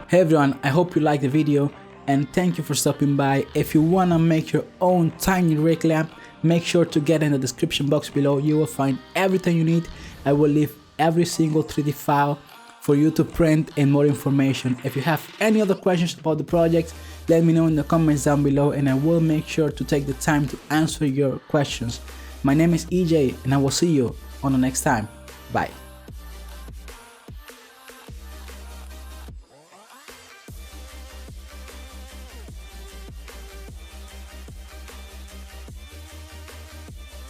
Hey everyone, I hope you liked the video and thank you for stopping by. If you wanna make your own tiny Rick lamp, make sure to get in the description box below. You will find everything you need. I will leave every single 3D file for you to print and more information. If you have any other questions about the project, let me know in the comments down below and I will make sure to take the time to answer your questions. My name is EJ and I will see you on the next time. Bye.